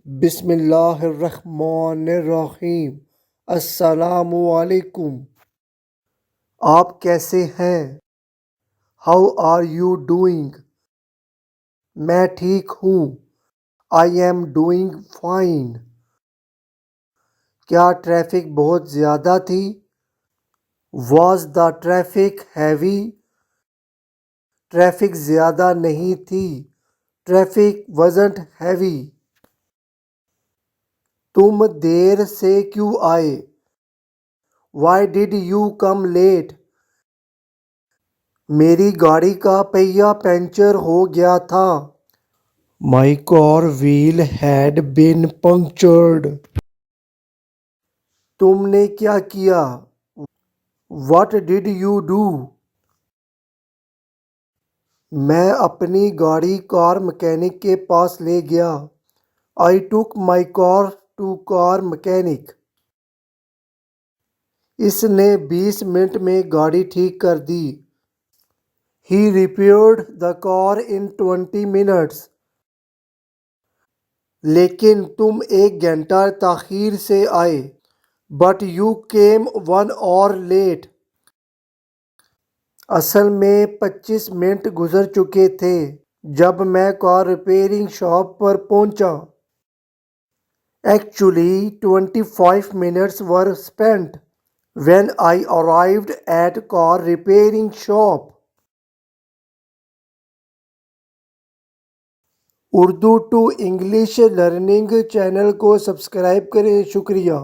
بسم اللہ الرحمن الرحیم۔ السلام علیکم۔ آپ کیسے ہیں؟ How are you doing? میں ٹھیک ہوں۔ I am doing fine. کیا ٹریفک بہت زیادہ تھی؟ Was the traffic heavy? Traffic زیادہ نہیں تھی۔ Traffic wasn't heavy. تم دیر سے کیوں آئے؟ Why did you come late? میری گاڑی کا پہیہ پنچر ہو گیا تھا۔ My car wheel had been punctured. تم نے کیا کیا؟ What did you do? میں اپنی گاڑی کار مکینک کے پاس لے گیا۔ آئی ٹوک مائی کار ٹو کار مکینک۔ اس نے 20 منٹ میں گاڑی ٹھیک کر دی۔ ہی ریپیئرڈ دا کار ان 20 minutes۔ لیکن تم 1 گھنٹہ تاخیر سے آئے۔ But you came 1 hour late. اصل میں 25 منٹ گزر چکے تھے جب میں کار ریپیئرنگ شاپ پر پہنچا۔ Actually 25 minutes were spent when I arrived at car repairing shop۔ Urdu to English learning channel کو سبسکرائب کریں۔ شکریہ۔